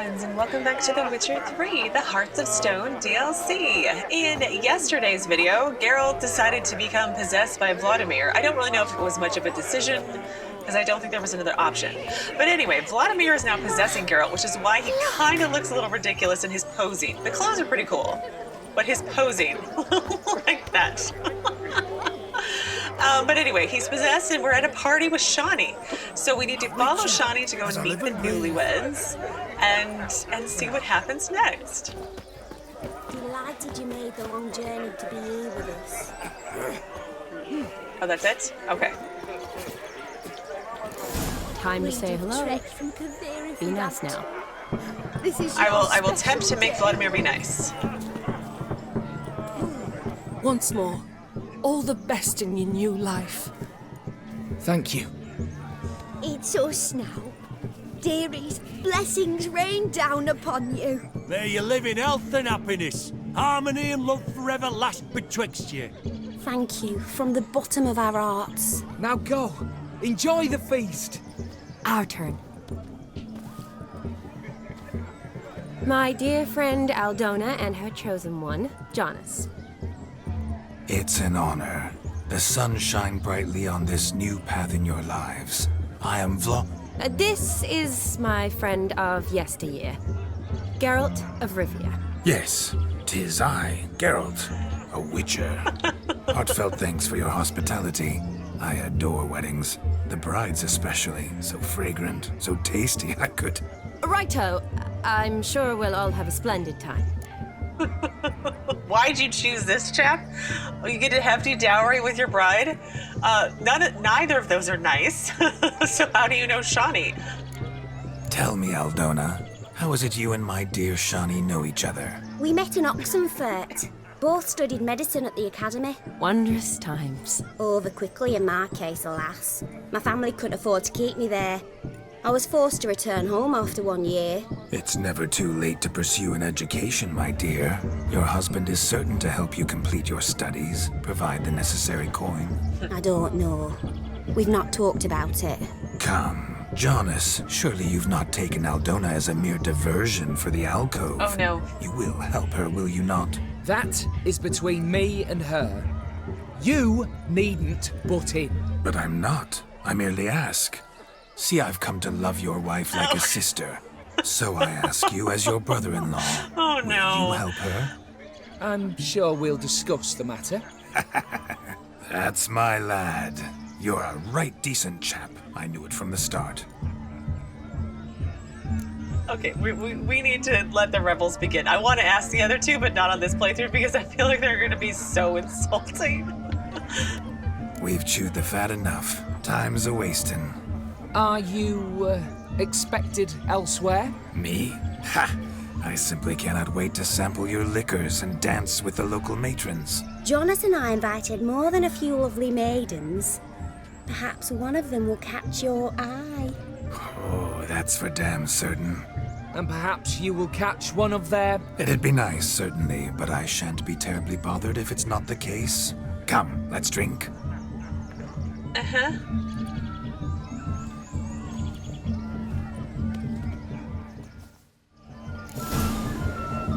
friends, and welcome back to The Witcher 3, The Hearts of Stone DLC. In yesterday's video, Geralt decided to become possessed by Vlodimir. I don't really know if it was much of a decision, because I don't think there was another option. But anyway, Vlodimir is now possessing Geralt, which is why he kind of looks a little ridiculous in his posing. The clothes are pretty cool, but his posing, like that. But anyway, he's possessed and we're at a party with Shanni. So we need to follow Shanni to go and meet the newlyweds and see what happens next. Delighted you made the long journey to be here with us. Oh, that's it? Okay. Time to say hello. Be nice now. I will attempt to make Vladimir be nice. Once more, all the best in your new life. Thank you. It's us now. Dearies, blessings rain down upon you. May you live in health and happiness. Harmony and love forever last betwixt you. Thank you from the bottom of our hearts. Now go. Enjoy the feast. Our turn. My dear friend Aldona and her chosen one, Johnnus. It's an honor. The sun shine brightly on this new path in your lives. I am This is my friend of yesteryear, Geralt of Rivia. Yes, 'tis I, Geralt, a witcher. Heartfelt thanks for your hospitality. I adore weddings. The brides especially. So fragrant, so tasty, I could... Righto, I'm sure we'll all have a splendid time. Why'd you choose this chap? Oh, you get a hefty dowry with your bride? Neither of those are nice. So how do you know Shanni? Tell me, Aldona, how is it you and my dear Shanni know each other? We met in Oxenfurt. Both studied medicine at the academy. Wondrous times. Over quickly in my case, alas. My family couldn't afford to keep me there. I was forced to return home after 1 year. It's never too late to pursue an education, my dear. Your husband is certain to help you complete your studies, provide the necessary coin. I don't know. We've not talked about it. Come, Johnnus, surely you've not taken Aldona as a mere diversion for the alcove. Oh no. You will help her, will you not? That is between me and her. You needn't butt in. But I'm not. I merely ask. See, I've come to love your wife like a sister. So I ask you as your brother-in-law. Oh no. Will you help her? I'm sure we'll discuss the matter. That's my lad. You're a right decent chap. I knew it from the start. Okay, we need to let the rebels begin. I want to ask the other two, but not on this playthrough because I feel like they're going to be so insulting. We've chewed the fat enough. Time's a-wasting. Are you, expected elsewhere? Me? Ha! I simply cannot wait to sample your liquors and dance with the local matrons. Johnnus and I invited more than a few lovely maidens. Perhaps one of them will catch your eye. Oh, that's for damn certain. And perhaps you will catch one of their... It'd be nice, certainly, but I shan't be terribly bothered if it's not the case. Come, let's drink. Uh-huh.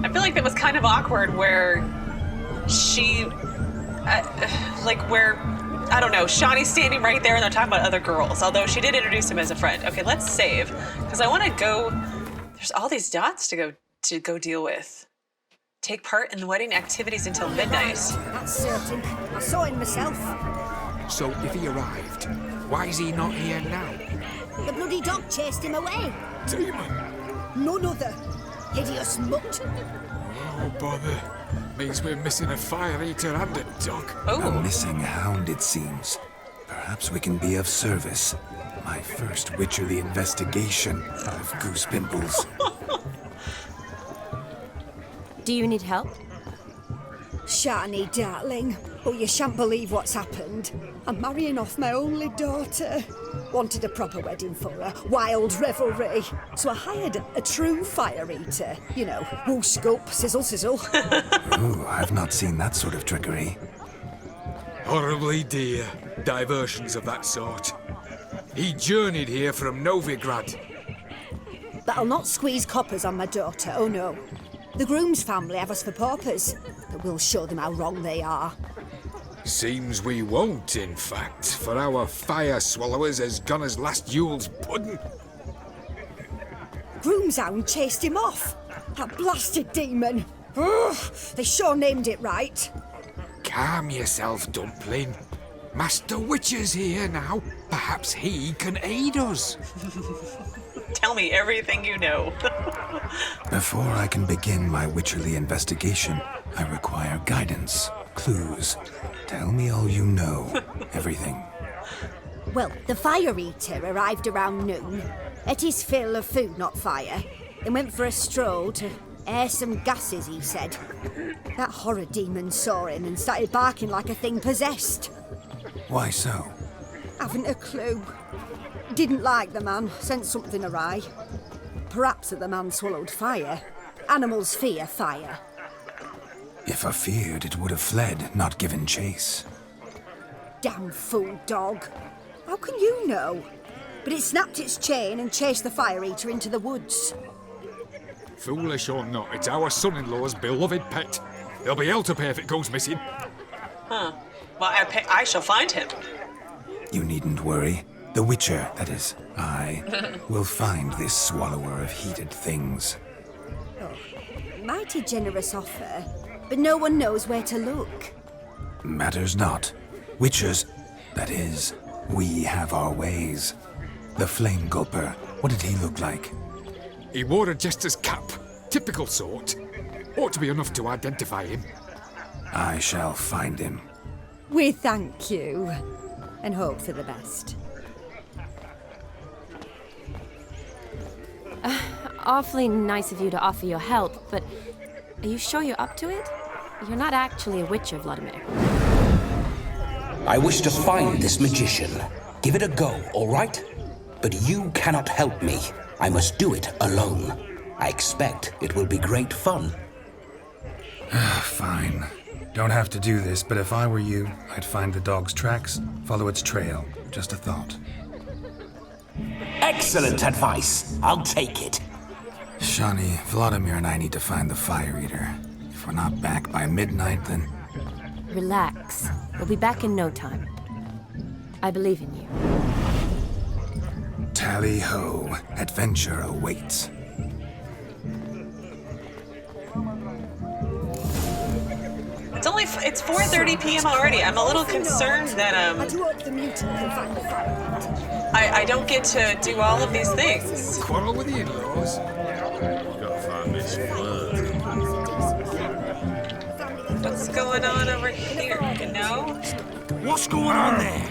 I feel like that was kind of awkward where she, I don't know, Shawnee's standing right there and they're talking about other girls, although she did introduce him as a friend. Okay, let's save, because I want to go, there's all these dots to go deal with. Take part in the wedding activities until midnight. That's certain. I saw him myself. So if he arrived, why is he not here now? The bloody dog chased him away. Demon! None other. Hideous mutt. Oh, bother. Means we're missing a fire eater and a dog. A missing hound, it seems. Perhaps we can be of service. My first witcherly investigation of goose pimples. Do you need help? Shanni, darling. Oh, you shan't believe what's happened. I'm marrying off my only daughter. Wanted a proper wedding for her. Wild revelry. So I hired a true fire eater. You know, woo scope, sizzle, sizzle. Ooh, I've not seen that sort of trickery. Horribly dear diversions of that sort. He journeyed here from Novigrad. but I'll not squeeze coppers on my daughter, oh no. The groom's family have us for paupers, but we'll show them how wrong they are. Seems we won't, in fact, for our fire swallowers has gone as last Yule's pudding. Groom's hound chased him off. That blasted demon. Ugh, they sure named it right. Calm yourself, Dumpling. Master Witcher's here now. Perhaps he can aid us. Tell me everything you know. Before I can begin my witcherly investigation, I require guidance, clues. Tell me all you know. Everything. Well, the fire eater arrived around noon, ate his fill of food, not fire, and went for a stroll to air some gases, he said. That horror demon saw him and started barking like a thing possessed. Why so? Haven't a clue. Didn't like the man, sent something awry. Perhaps that the man swallowed fire. Animals fear fire. If I feared, it would have fled, not given chase. Damn fool dog. How can you know? But it snapped its chain and chased the fire eater into the woods. Foolish or not, it's our son-in-law's beloved pet. There'll be hell to pay if it goes missing. Huh. Well, I shall find him. You needn't worry. The Witcher, that is, I, will find this swallower of heated things. Oh, mighty generous offer, but no one knows where to look. Matters not. Witchers, that is, we have our ways. The Flame Gulper, what did he look like? He wore a jester's cap. Typical sort. Ought to be enough to identify him. I shall find him. We thank you, and hope for the best. Awfully nice of you to offer your help, but are you sure you're up to it? You're not actually a witcher, Vlodimir. I wish to find this magician. Give it a go, all right? But you cannot help me. I must do it alone. I expect it will be great fun. Fine. Don't have to do this, but if I were you, I'd find the dog's tracks, follow its trail. Just a thought. Excellent advice. I'll take it. Shanni, Vlodimir and I need to find the fire eater. If we're not back by midnight, then... Relax. We'll be back in no time. I believe in you. Tally-ho. Adventure awaits. It's 4:30 p.m. already. I'm a little concerned that I do hope the mutant can find the fire eater. I don't get to do all of these things. Quarrel with the in-laws. Gotta find this blood. What's going on over here? You know? What's going on there?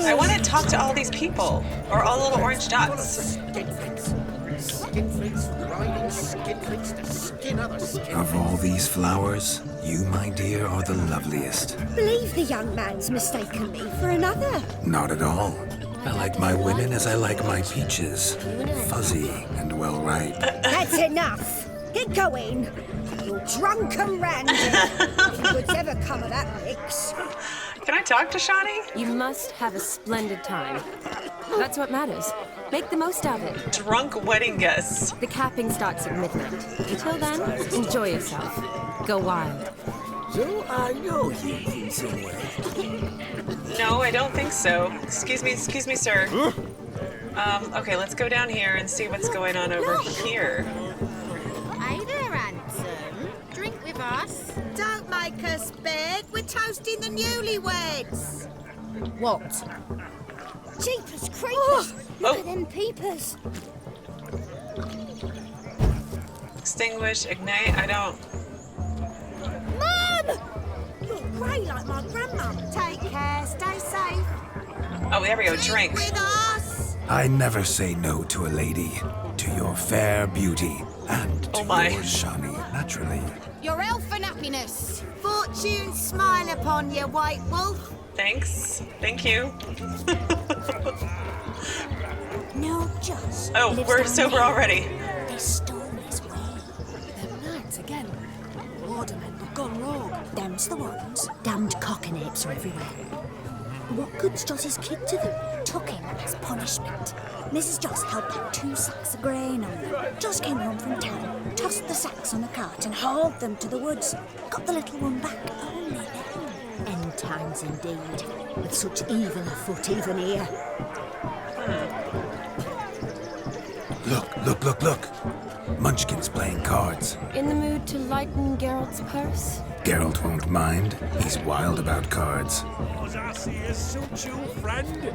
I want to talk to all these people, or all little orange dots. Of all these flowers, you, my dear, are the loveliest. Believe the young man's mistaken me for another. Not at all. I like my women as I like my peaches. Fuzzy and well ripe. That's enough. Get going. You drunken randy. If you would ever come of that mix. Can I talk to Shanni? You must have a splendid time. That's what matters. Make the most of it. Drunk wedding guests. The capping starts at midnight. Until then, enjoy yourself. Go wild. So I know you in some way. No, I don't think so. Excuse me, sir. Okay, let's go down here and see what's going on over here. Hey there, handsome. Drink with us. Don't make us beg. We're toasting the newlyweds. What? Jeepers creepers! Look at them peepers. Extinguish, ignite, I don't... Mum! You're grey like my grandma. Take care. Stay safe. Oh, there we go, drink. With us. I never say no to a lady. To your fair beauty. And to yours, Shanni, naturally. Your elfin happiness. Fortune smile upon you, white wolf. Thanks. Thank you. No, just. Oh, we're sober already. They stole this way. They're nags again. Watermen have gone rogue. Them's the ones. Damned cock and apes are everywhere. What good's Joss's kid to them? Took him as punishment. Mrs. Joss held back 2 sacks of grain on them. Just came home from town, tossed the sacks on a cart and hauled them to the woods. Got the little one back only then. End times indeed, with such evil afoot even here. Look. Munchkin's playing cards. In the mood to lighten Geralt's purse? Geralt won't mind. He's wild about cards. Does our seers suit you, friend?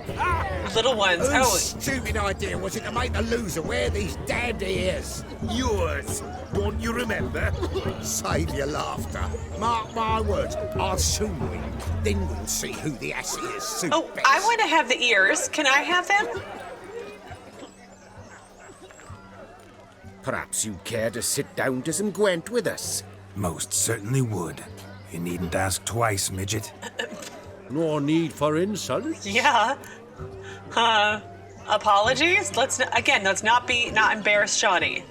Little ones. Whose Oh, stupid idea was it to make the loser wear these damned ears? Yours. Don't you remember? Save your laughter. Mark my words, I'll soon win. Then we'll see who the ass is suit oh, best. I want to have the ears. Can I have them? Perhaps you'd care to sit down to some Gwent with us. Most certainly would. You needn't ask twice, midget. No need for insults. Yeah. Apologies. Let's not embarrass Shanni.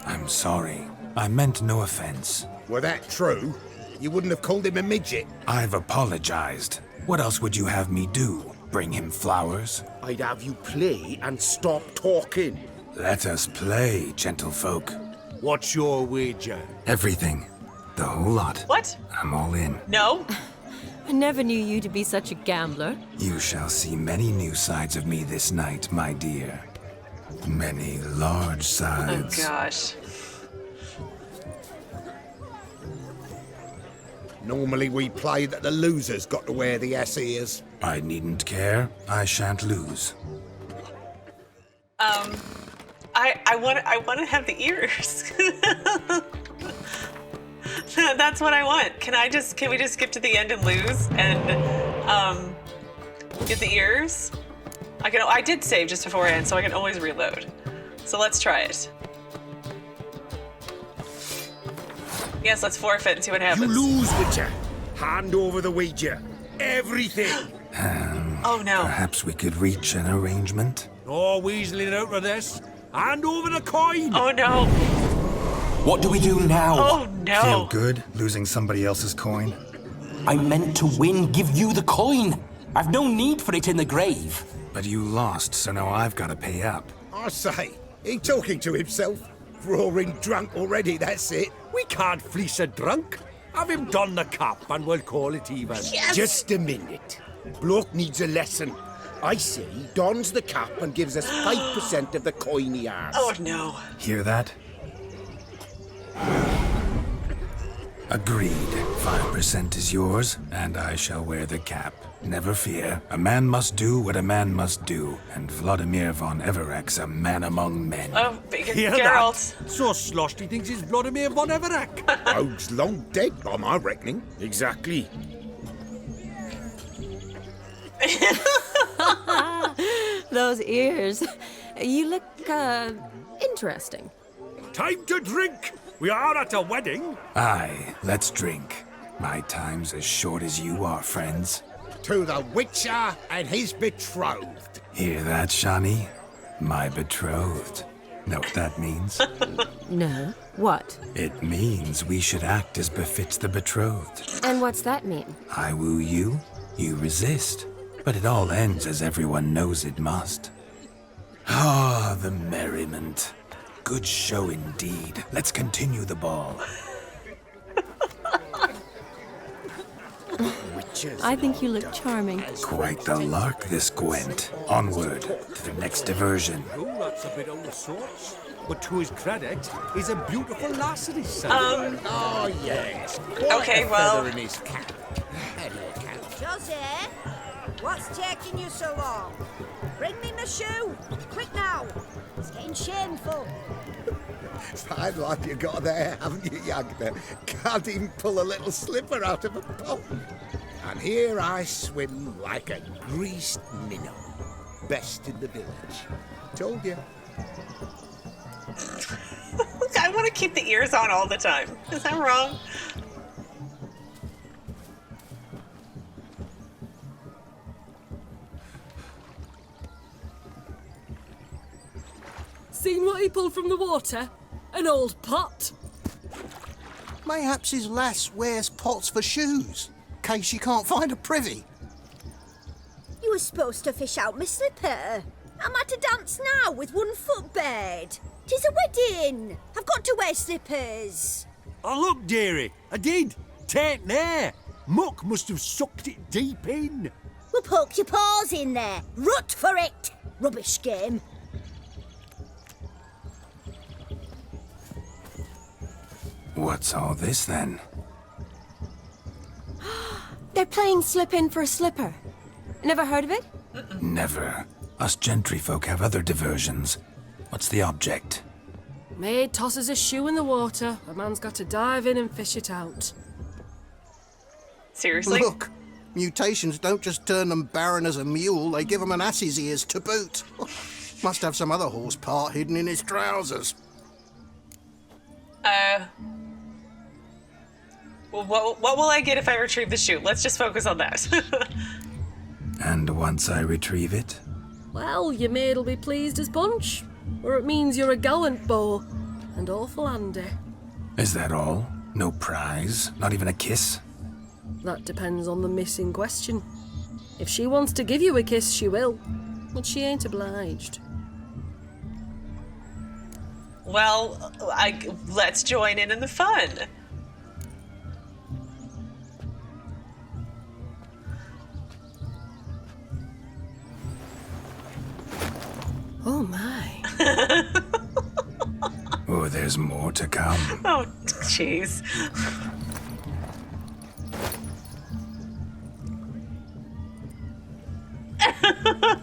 I'm sorry. I meant no offense. Were that true, you wouldn't have called him a midget. I've apologized. What else would you have me do? Bring him flowers? I'd have you play and stop talking. Let us play, gentlefolk. What's your wager? Everything. The whole lot. What? I'm all in. No. I never knew you to be such a gambler. You shall see many new sides of me this night, my dear. Many large sides. Oh, gosh. Normally we play that the loser's got to wear the ass ears. I needn't care. I shan't lose. I want to have the ears. That's what I want. Can we just skip to the end and lose and get the ears? I did save just beforehand, so I can always reload. So let's try it. Yes, let's forfeit and see what happens. You lose, Witcher. Hand over the wager. Everything. Oh no. Perhaps we could reach an arrangement? No weaseling out of this. Hand over the coin. Oh no. What do we do now? Oh no. Feel good losing somebody else's coin? I meant to win, give you the coin. I've no need for it in the grave. But you lost, so now I've got to pay up. I say, he talking to himself. Roaring drunk already, that's it. We can't fleece a drunk. Have him don the cap and we'll call it even. Yes. Just a minute. Bloke needs a lesson. I say he dons the cap and gives us 5% of the coin he has. Oh no. Hear that? Agreed. 5% is yours, and I shall wear the cap. Never fear. A man must do what a man must do, and Vlodimir von Everec's a man among men. Oh, Hear Geralt. that? So sloshed he thinks he's Vlodimir von Everec. Rogue's long dead by my reckoning. Exactly. Those ears. You look, interesting. Time to drink. We are at a wedding. Aye, let's drink. My time's as short as you are, friends. To the Witcher and his betrothed. Hear that, Shanni? My betrothed. Know what that means? No. What? It means we should act as befits the betrothed. And what's that mean? I woo you, you resist. But it all ends as everyone knows it must. Ah, the merriment. Good show indeed. Let's continue the ball. I think you look charming. Quite the lark, this Gwent. Onward to the next diversion. Oh, that's a bit out of sorts. But to his credit, he's a beautiful lass at his side. Oh, yes. Okay, well. In his cap. Josie, what's taking you so long? Bring me my shoe. Quick now. It's getting shameful. Fine life you got there, haven't you, youngster? Can't even pull a little slipper out of a pot. And here I swim like a greased minnow. Best in the village. Told you. I want to keep the ears on all the time. Is that wrong? Seen what he pulled from the water? An old pot. Mayhaps his lass wears pots for shoes, case she can't find a privy. You were supposed to fish out my slipper. Am I to dance now with one foot bared? 'Tis a wedding. I've got to wear slippers. Oh, look, dearie, I did. Tain't there. Muck must have sucked it deep in. Well, poke your paws in there. Rut for it. Rubbish game. What's all this then? They're playing slip in for a slipper. Never heard of it? Never. Us gentry folk have other diversions. What's the object? Maid tosses a shoe in the water. A man's got to dive in and fish it out. Seriously? Look, mutations don't just turn them barren as a mule, they give them an ass's ears to boot. Must have some other horse part hidden in his trousers. What will I get if I retrieve the shoe? Let's just focus on that. And once I retrieve it? Well, your maid'll be pleased as punch. Or it means you're a gallant beau. And awful handy. Is that all? No prize? Not even a kiss? That depends on the miss in question. If she wants to give you a kiss, she will. But she ain't obliged. Well, let's join in the fun. Oh my. Oh, there's more to come. Oh, jeez.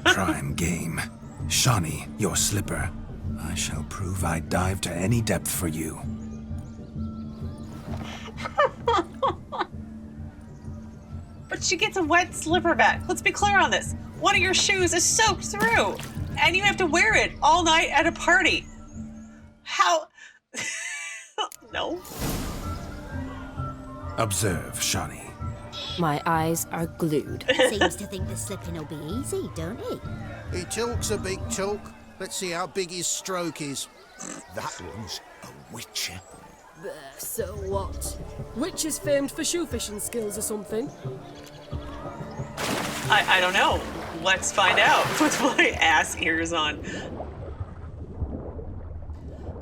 Prime game. Shanni, your slipper. I shall prove I'd dive to any depth for you. But she gets a wet slipper back. Let's be clear on this. One of your shoes is soaked through, and you have to wear it all night at a party. How? No. Observe, Shanni. My eyes are glued. Seems to think the slipping will be easy, don't he? He talks a big talk. Let's see how big his stroke is. That one's a witcher. There, so what? Witch is famed for shoe fishing skills or something? I don't know. Let's find out with my ass ears on.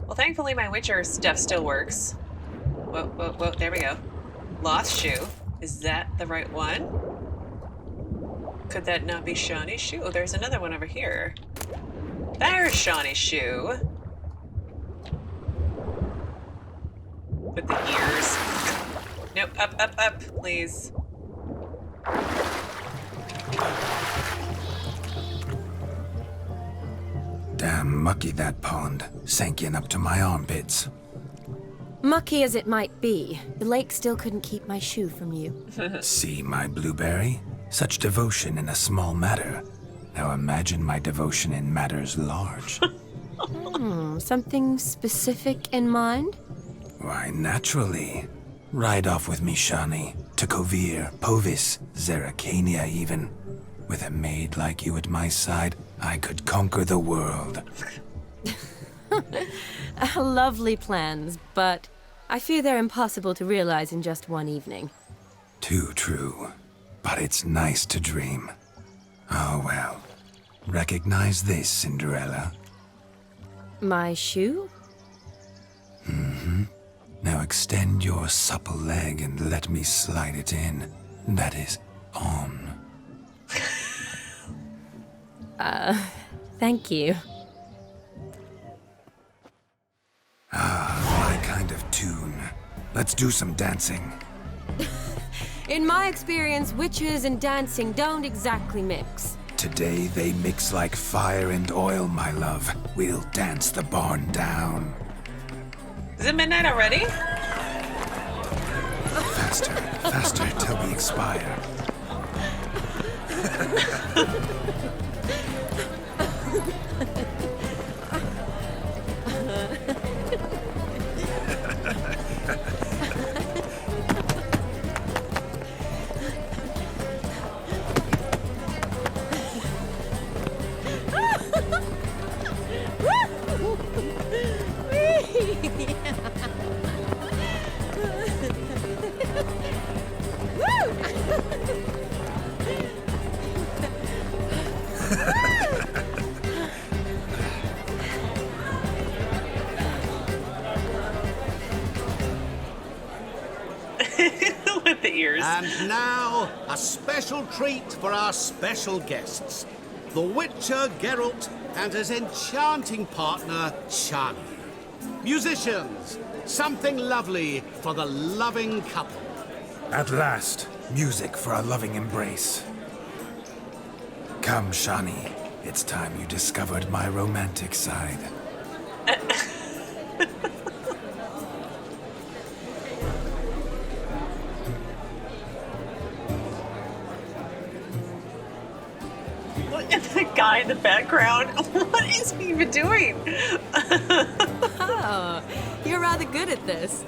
Well, thankfully my Witcher stuff still works. Whoa, whoa, whoa, there we go. Lost shoe. Is that the right one? Could that not be Shawnee's shoe? Oh, there's another one over here. There's Shawnee's shoe. With the ears. Nope, up, up, up, please. Damn mucky that pond. Sank in up to my armpits. Mucky as it might be, the lake still couldn't keep my shoe from you. See my blueberry? Such devotion in a small matter. Now imagine my devotion in matters large. Something specific in mind? Why, naturally. Ride off with me, Shanni. To Kovir, Povis, Zeracania even. With a maid like you at my side, I could conquer the world. Lovely plans, but I fear they're impossible to realize in just one evening. Too true. But it's nice to dream. Oh well. Recognize this, Cinderella? My shoe? Mm-hmm. Now extend your supple leg and let me slide it in. That is, on. Thank you. Ah, my kind of tune. Let's do some dancing. In my experience, witches and dancing don't exactly mix. Today they mix like fire and oil, my love. We'll dance the barn down. Is it midnight already? Faster, faster, till we expire. With the ears. And now, a special treat for our special guests. The Witcher Geralt and his enchanting partner, Shanni. Musicians, something lovely for the loving couple. At last, music for a loving embrace. Come, Shanni. It's time you discovered my romantic side. Look at the guy in the background. What is he even doing? Oh, you're rather good at this.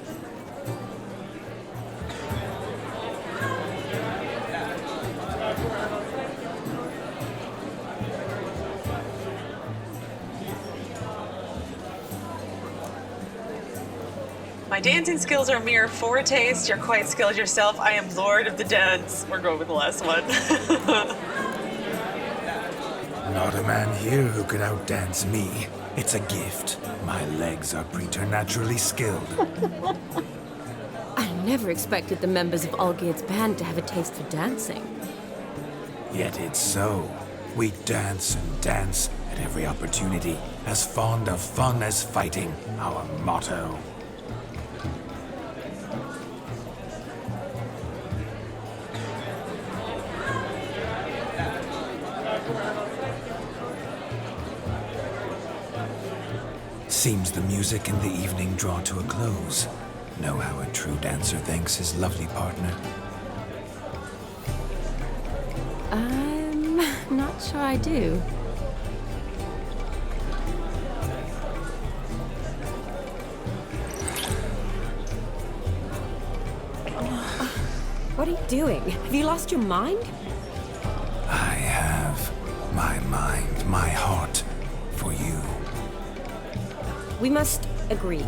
My dancing skills are mere foretaste. You're quite skilled yourself. I am Lord of the Dance. We're going with the last one. Not a man here who could outdance me. It's a gift. My legs are preternaturally skilled. I never expected the members of Olgierd's band to have a taste for dancing. Yet it's so. We dance and dance at every opportunity, as fond of fun as fighting, our motto. Seems the music and the evening draw to a close. Know how a true dancer thanks his lovely partner. I'm not sure I do. What are you doing? Have you lost your mind? I have my mind, my heart for you. We must agree.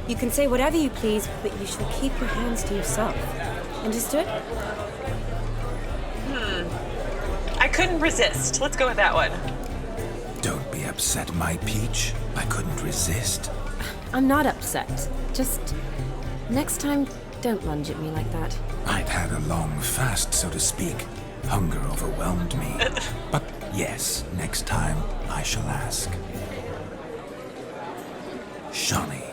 You can say whatever you please, but you shall keep your hands to yourself. Understood? I couldn't resist. Let's go with that one. Don't be upset, my peach. I couldn't resist. I'm not upset. Just next time, don't lunge at me like that. I'd had a long fast, so to speak. Hunger overwhelmed me. But yes, next time I shall ask. Shanni,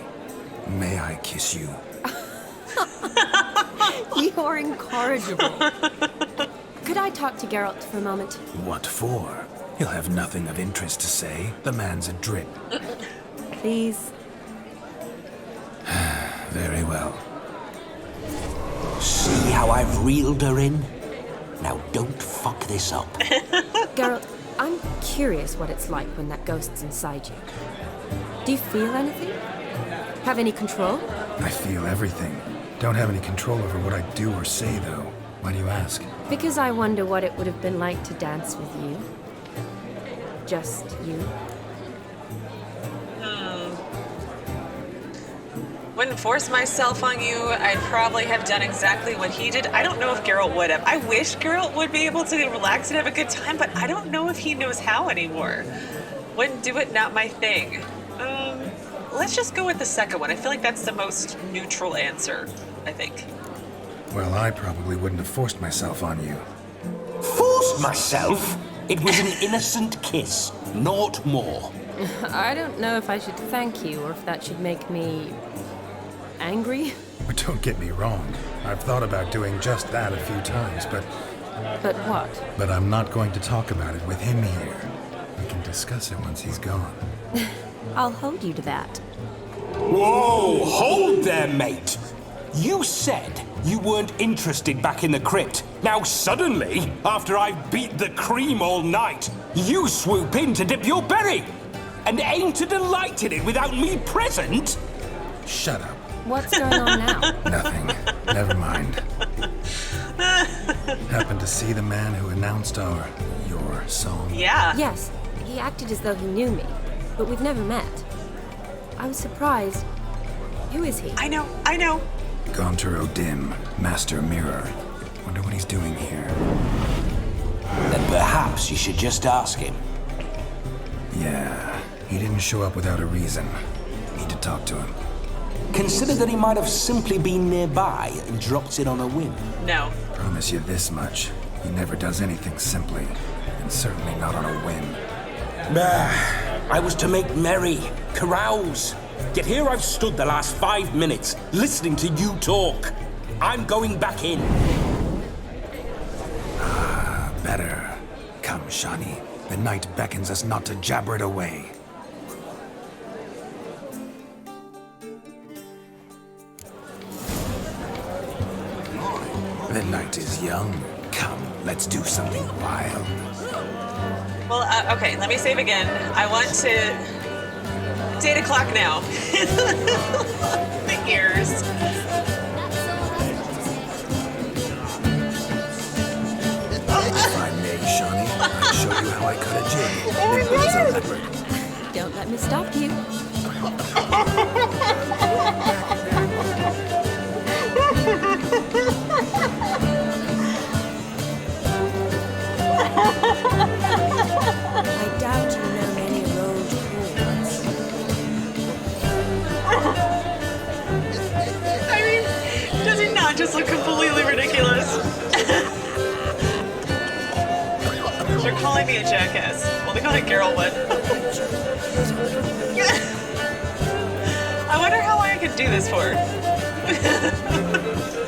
may I kiss you? You're incorrigible. Could I talk to Geralt for a moment? What for? He'll have nothing of interest to say. The man's a drip. Please. Very well. See how I've reeled her in? Now don't fuck this up. Geralt, I'm curious what it's like when that ghost's inside you. Do you feel anything? Have any control? I feel everything. Don't have any control over what I do or say, though. Why do you ask? Because I wonder what it would have been like to dance with you. Just you. Wouldn't force myself on you. I'd probably have done exactly what he did. I don't know if Geralt would have. I wish Geralt would be able to relax and have a good time, but I don't know if he knows how anymore. Wouldn't do it, not my thing. Let's just go with the second one. I feel like that's the most neutral answer, I think. Well, I probably wouldn't have forced myself on you. Forced myself? It was an innocent kiss, naught more. I don't know if I should thank you or if that should make me angry. But don't get me wrong. I've thought about doing just that a few times, but... But what? But I'm not going to talk about it with him here. We can discuss it once he's gone. I'll hold you to that. Whoa, hold there, mate. You said you weren't interested back in the crypt. Now suddenly, after I've beat the cream all night, you swoop in to dip your berry. And aim to delight in it without me present? Shut up. What's going on now? Nothing. Never mind. Happened to see the man who announced your song? Yeah. Yes, he acted as though he knew me, but we've never met. I was surprised. Who is he? I know. Gaunter O'Dim, Master Mirror. Wonder what he's doing here. Then perhaps you should just ask him. Yeah, he didn't show up without a reason. Need to talk to him. Consider that he might have simply been nearby and dropped it on a whim. No. Promise you this much. He never does anything simply, and certainly not on a whim. I was to make merry, carouse. Yet here I've stood the last 5 minutes, listening to you talk. I'm going back in. Better. Come, Shanni. The night beckons us not to jabber it away. The night is young. Come, let's do something wild. Well, okay, let me save again. I want to... It's 8 o'clock now. The ears. If I may, Shanni, I'll show you how I cut a jig. Nimble as a leopard. Don't let me stop you. I doubt you know many road chords. I mean, does he not just look completely ridiculous? They're calling me a jackass. Well, they call it Geralt one. I wonder how long I could do this for.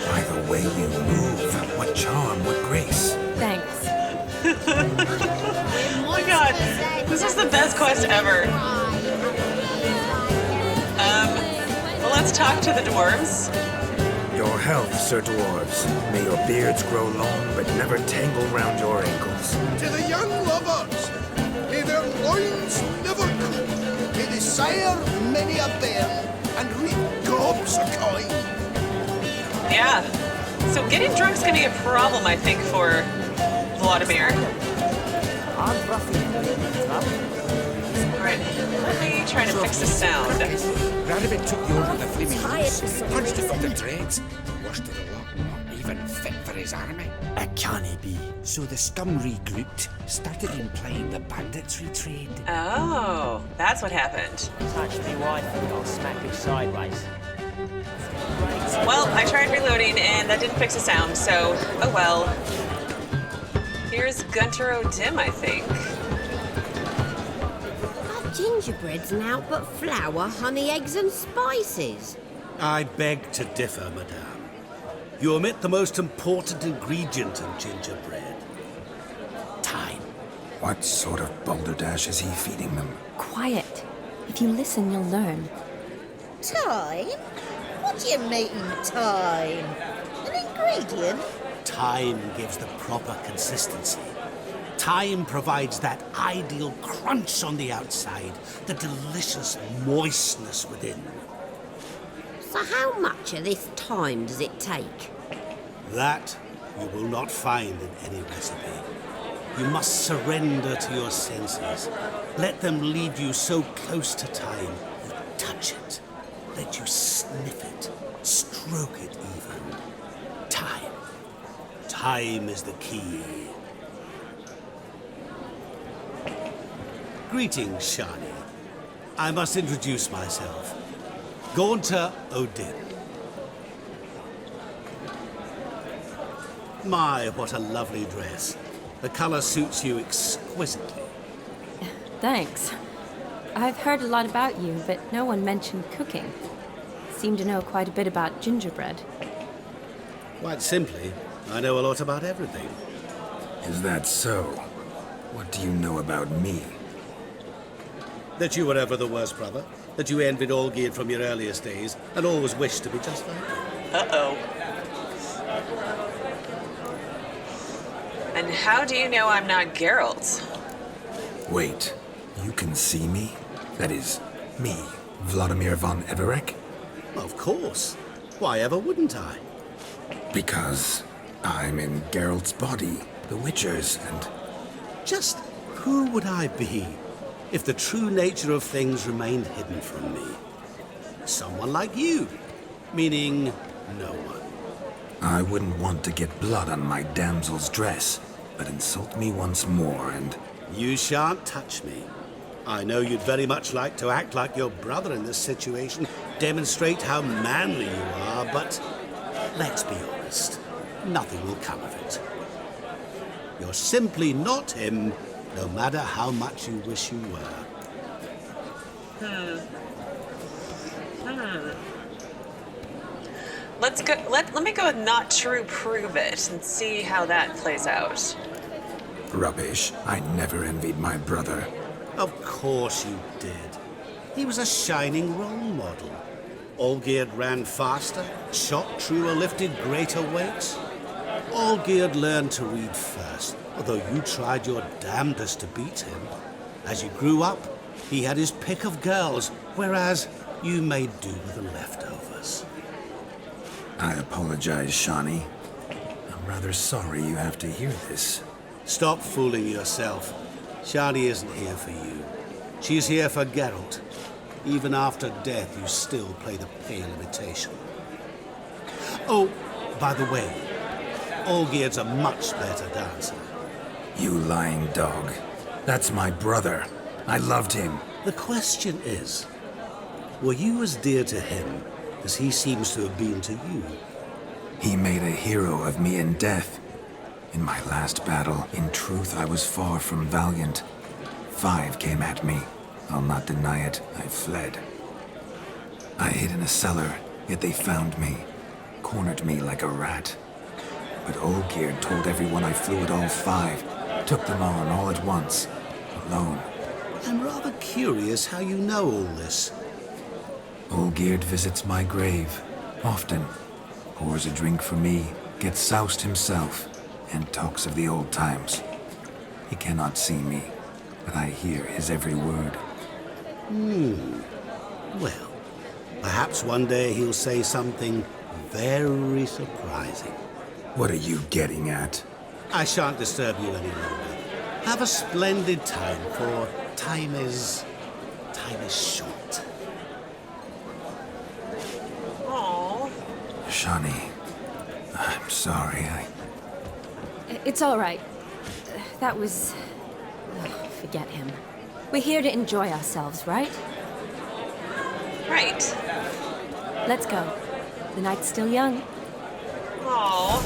By the way you move, what charm, what grace. Thanks. Oh my god, this is the best quest ever. Well, let's talk to the dwarves. Your health, Sir Dwarves. May your beards grow long, but never tangle round your ankles. To the young lovers, may their loins never cool. May they sire many a bairn and reap gobs of coin. Yeah. So getting drunk's gonna be a problem, I think, for Vlodimir. Alright, let me try to fix the sound. Radibit took you over the flaming house, punched it with the dreads. Worst of the lot, not even fit for his army. It can't be. So the scum regrouped, started implying the banditry trade. Oh, that's what happened. Touch me wife and I'll smack you sideways. Well, I tried reloading and that didn't fix the sound, so oh well. Here's Gaunter O'Dim, I think. Gingerbread's now but flour, honey, eggs and spices. I beg to differ, madame. You omit the most important ingredient in gingerbread. Time. What sort of balderdash is he feeding them? Quiet. If you listen, you'll learn. Time? What do you mean, time? An ingredient? Time gives the proper consistency. Time provides that ideal crunch on the outside, the delicious moistness within. So how much of this time does it take? That you will not find in any recipe. You must surrender to your senses. Let them lead you so close to time, you touch it. Let you sniff it, stroke it even. Time. Time is the key. Greetings, Shanni. I must introduce myself. Gaunter O'Dim. My, what a lovely dress. The colour suits you exquisitely. Thanks. I've heard a lot about you, but no one mentioned cooking. Seem to know quite a bit about gingerbread. Quite simply, I know a lot about everything. Is that so? What do you know about me? That you were ever the worst brother, that you envied Olgierd from your earliest days, and always wished to be just like him. Uh-oh. And how do you know I'm not Geralt? Wait, you can see me? That is, me, Vlodimir von Everec? Of course. Why ever wouldn't I? Because I'm in Geralt's body, the Witcher's, and... Just who would I be if the true nature of things remained hidden from me? Someone like you, meaning no one. I wouldn't want to get blood on my damsel's dress, but insult me once more and... You shan't touch me. I know you'd very much like to act like your brother in this situation, demonstrate how manly you are, but let's be honest, nothing will come of it. You're simply not him, no matter how much you wish you were. Let's go. Let me go with not true, prove it, and see how that plays out. Rubbish. I never envied my brother. Of course you did. He was a shining role model. Olgierd ran faster, shot truer, lifted greater weights. Olgierd learned to read first, although you tried your damnedest to beat him. As you grew up, he had his pick of girls, whereas you made do with the leftovers. I apologize, Shanni. I'm rather sorry you have to hear this. Stop fooling yourself. Shanni isn't here for you. She's here for Geralt. Even after death, you still play the pale imitation. Oh, by the way, Olgierd's a much better dancer. You lying dog. That's my brother. I loved him. The question is, were you as dear to him as he seems to have been to you? He made a hero of me in death. In my last battle, in truth, I was far from valiant. 5 came at me. I'll not deny it, I fled. I hid in a cellar, yet they found me, cornered me like a rat. But Olgierd told everyone I flew at all 5, took them on all at once, alone. I'm rather curious how you know all this. Olgierd visits my grave, often. Pours a drink for me, gets soused himself, and talks of the old times. He cannot see me, but I hear his every word. Well, perhaps one day he'll say something very surprising. What are you getting at? I shan't disturb you any longer. Have a splendid time, for time is short. Aww. Shanni, I'm sorry, It's all right. That was... forget him. We're here to enjoy ourselves, right? Right. Let's go. The night's still young. Aww.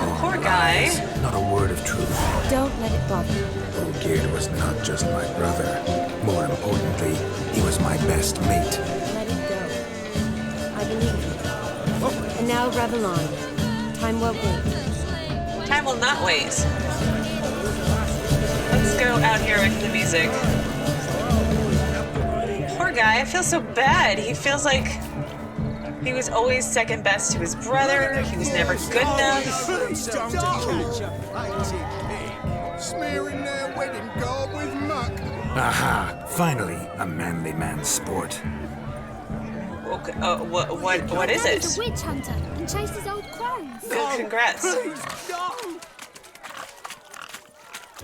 Oh, Poor guy. lies. Not a word of truth. Don't let it bother you. Olgierd was not just my brother. More importantly, he was my best mate. Let it go. I believe you. And now revel on. Time won't wait. Time will not wait. Let's go out here with the music. Poor guy, I feel so bad. He feels like he was always second best to his brother. He was never good enough. Smearing their wedding garb with muck. Aha! Finally, a manly man's sport. Okay, what is it? He's a witch hunter and chased his old crones. Good, congrats.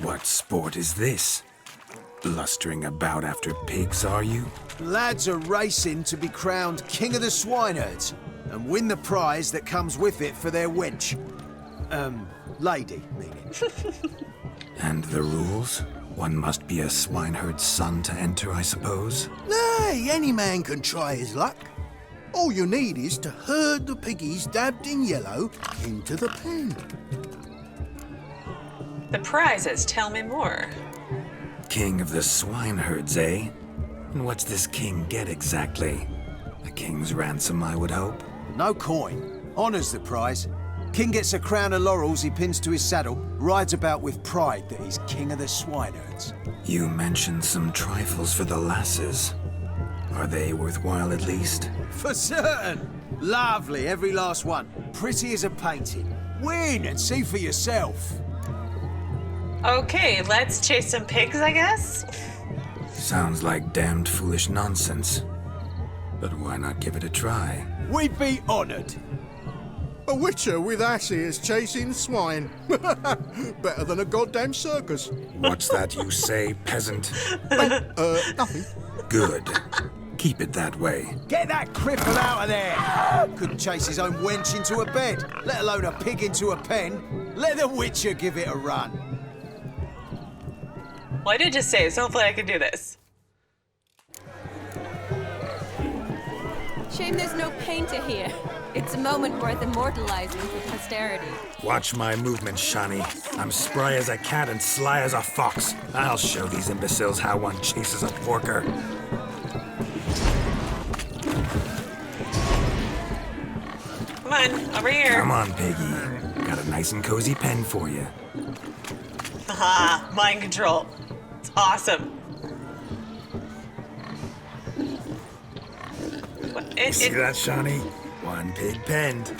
What sport is this? Blustering about after pigs, are you? Lads are racing to be crowned King of the Swineherds and win the prize that comes with it for their wench. Lady, meaning. And the rules? One must be a swineherd's son to enter, I suppose? Nay, any man can try his luck. All you need is to herd the piggies dabbed in yellow into the pen. The prizes, tell me more. King of the swineherds, eh? And what's this king get exactly? A king's ransom, I would hope. No coin. Honours the prize. King gets a crown of laurels he pins to his saddle, rides about with pride that he's King of the Swineherds. You mentioned some trifles for the lasses. Are they worthwhile at least? For certain! Lovely, every last one. Pretty as a painting. Win and see for yourself. Okay, let's chase some pigs, I guess? Sounds like damned foolish nonsense. But why not give it a try? We'd be honoured. A witcher with asses chasing swine. Better than a goddamn circus. What's that you say, peasant? Nothing. Good. Keep it that way. Get that cripple out of there! Couldn't chase his own wench into a bed, let alone a pig into a pen. Let the witcher give it a run. Well, I did just say, so hopefully I can do this. Shame there's no painter here. It's a moment worth immortalizing for posterity. Watch my movements, Shanni. I'm spry as a cat and sly as a fox. I'll show these imbeciles how one chases a porker. Come on, over here. Come on, piggy. Got a nice and cozy pen for you. Haha, mind control. It's awesome. See that, Shanni? One pig penned.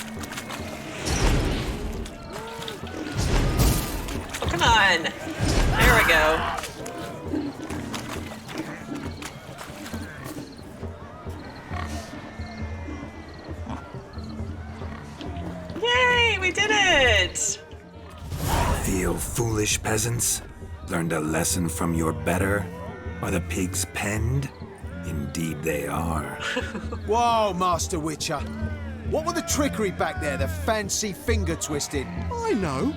Oh, come on. There we go. Yay, we did it! Feel foolish, peasants? Learned a lesson from your better? Are the pigs penned? Indeed they are. Whoa, Master Witcher. What were the trickery back there, the fancy finger twisting? I know.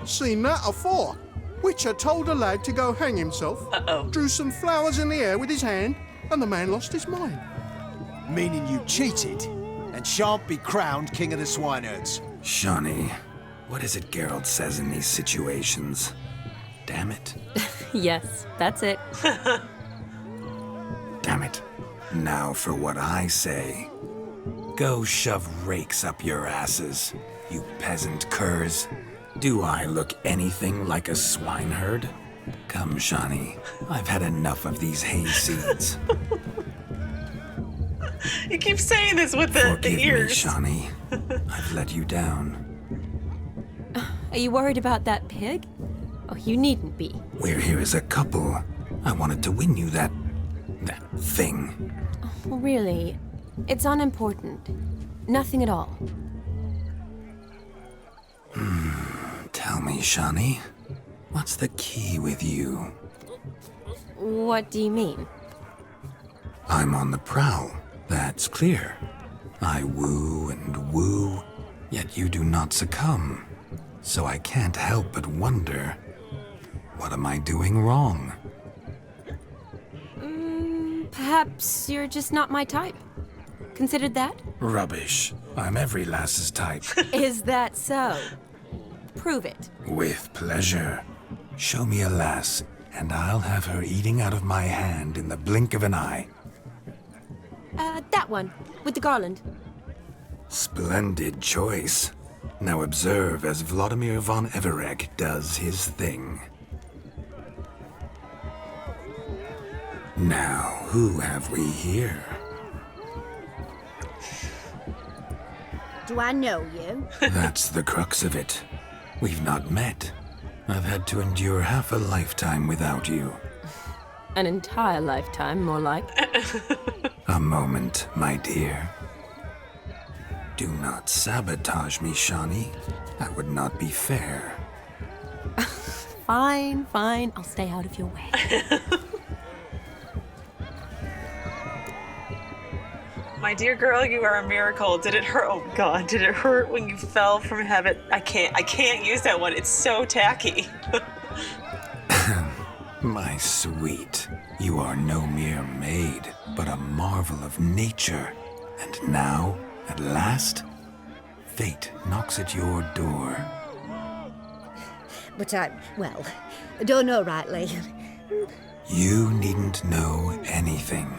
Seen that afore. Witcher told a lad to go hang himself, drew some flowers in the air with his hand, and the man lost his mind. Meaning you cheated and shan't be crowned King of the Swineherds. Shanni, what is it Geralt says in these situations? Damn it. Yes, that's it. Damn it. Now for what I say. Go shove rakes up your asses, you peasant curs. Do I look anything like a swineherd? Come, Shanni. I've had enough of these hayseeds. You keep saying this with the ears. Forgive me, Shanni. I've let you down. Are you worried about that pig? Oh, you needn't be. We're here as a couple. I wanted to win you that thing. Oh, really? It's unimportant. Nothing at all. Tell me, Shanni, what's the key with you? What do you mean? I'm on the prowl, that's clear. I woo and woo, yet you do not succumb. So I can't help but wonder, what am I doing wrong? Perhaps you're just not my type. Considered that? Rubbish. I'm every lass's type. Is that so? Prove it. With pleasure. Show me a lass, and I'll have her eating out of my hand in the blink of an eye. That one, with the garland. Splendid choice. Now observe as Vlodimir von Everec does his thing. Now, who have we here? Do I know you? That's the crux of it. We've not met. I've had to endure half a lifetime without you. An entire lifetime, more like. A moment, my dear. Do not sabotage me, Shanni. That would not be fair. Fine, fine. I'll stay out of your way. My dear girl, you are a miracle. Did it hurt? Oh God, did it hurt when you fell from heaven? I can't use that one. It's so tacky. My sweet, you are no mere maid, but a marvel of nature. And now, at last, fate knocks at your door. But I don't know rightly. You needn't know anything.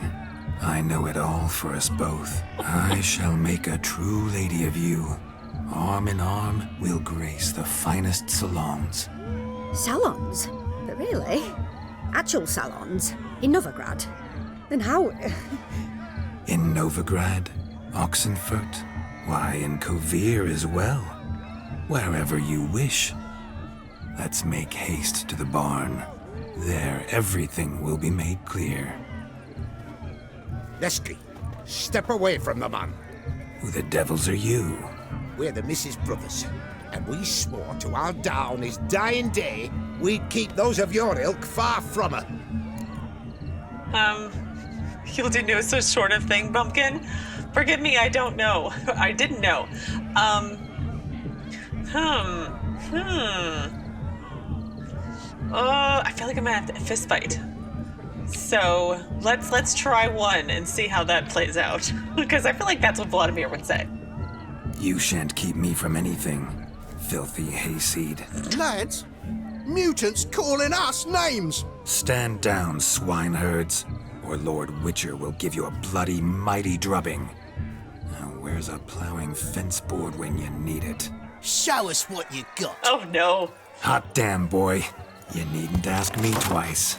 I know it all for us both. I shall make a true lady of you. Arm in arm, we'll grace the finest salons. Salons? But really? Actual salons? In Novigrad? Then how... In Novigrad, Oxenfurt, why, in Kovir as well. Wherever you wish. Let's make haste to the barn. There, everything will be made clear. Lesky, step away from the man. Who the devils are you? We're the Mrs. Brothers, and we swore to our down his dying day we'd keep those of your ilk far from her. You'll do no such sort of thing, Bumpkin. Forgive me, I don't know. I didn't know. I feel like I'm gonna have to fist fight. So let's try one and see how that plays out. Because I feel like that's what Vlodimir would say. You shan't keep me from anything, filthy hayseed. Lads, mutants calling us names. Stand down, swineherds, or Lord Witcher will give you a bloody mighty drubbing. Now where's a plowing fence board when you need it? Show us what you got. Oh no. Hot damn, boy. You needn't ask me twice.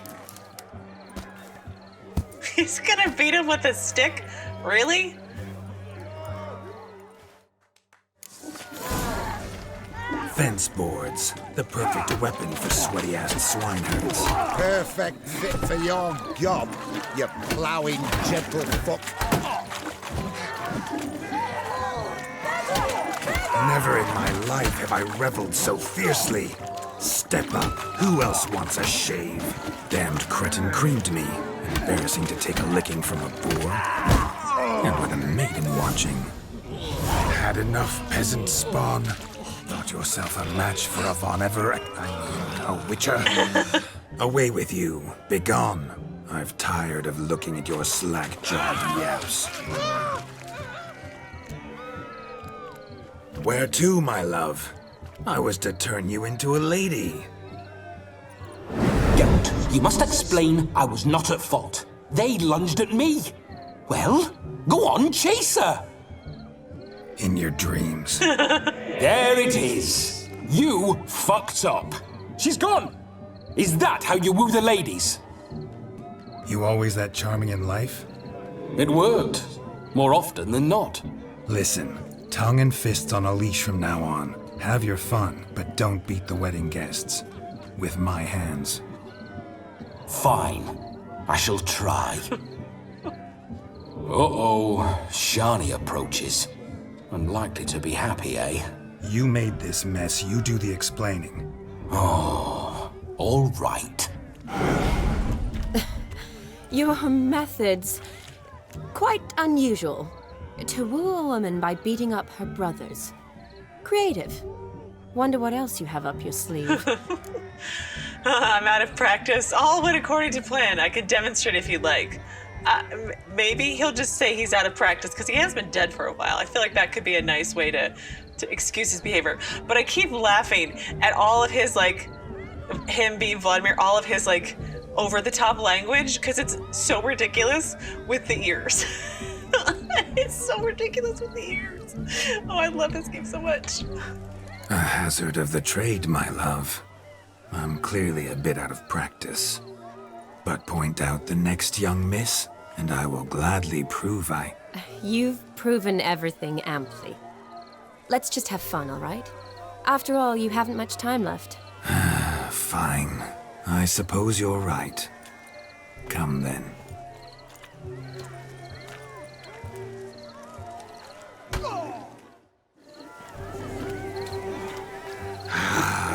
He's gonna beat him with a stick? Really? Fence boards, the perfect weapon for sweaty-ass swineherds. Perfect fit for your job, you ploughing gentle fuck. Never in my life have I reveled so fiercely. Step up. Who else wants a shave? Damned cretin creamed me. Embarrassing to take a licking from a boor. And with a maiden watching. Had enough, peasant spawn. Thought yourself a match for a Von Everec. A Witcher. Away with you. Begone. I've tired of looking at your slack-jawed yaps. Where to, my love? I was to turn you into a lady. Geralt, you must explain I was not at fault. They lunged at me. Well, go on, chase her. In your dreams. There it is. You fucked up. She's gone. Is that how you woo the ladies? You always that charming in life? It worked. More often than not. Listen, tongue and fists on a leash from now on. Have your fun, but don't beat the wedding guests. With my hands. Fine. I shall try. Uh-oh. Shanni approaches. Unlikely to be happy, eh? You made this mess. You do the explaining. Oh, all right. Your methods... quite unusual. To woo a woman by beating up her brothers. Creative. Wonder what else you have up your sleeve. I'm out of practice. All went according to plan. I could demonstrate if you'd like. Maybe he'll just say he's out of practice because he has been dead for a while. I feel like that could be a nice way to excuse his behavior. But I keep laughing at all of his, like, him being Vlodimir, all of his, like, over-the-top language because it's so ridiculous with the ears. It's so ridiculous with the ears. Oh, I love this game so much. A hazard of the trade, my love. I'm clearly a bit out of practice. But point out the next young miss, and I will gladly prove I... You've proven everything amply. Let's just have fun, all right? After all, you haven't much time left. Fine. I suppose you're right. Come then.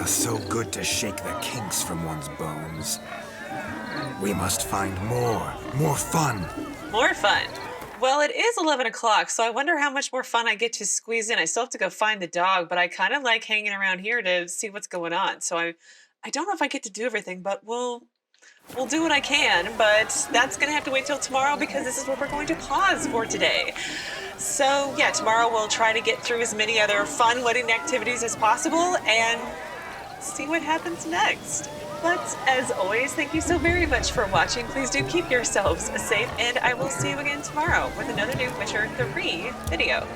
So good to shake the kinks from one's bones. We must find more fun. More fun? Well, it is 11 o'clock, so I wonder how much more fun I get to squeeze in. I still have to go find the dog, but I kind of like hanging around here to see what's going on. So I don't know if I get to do everything, but we'll do what I can. But that's going to have to wait till tomorrow because this is where we're going to pause for today. So yeah, tomorrow we'll try to get through as many other fun wedding activities as possible and see what happens next. But as always, thank you so very much for watching. Please do keep yourselves safe, and I will see you again tomorrow with another new Witcher 3 video.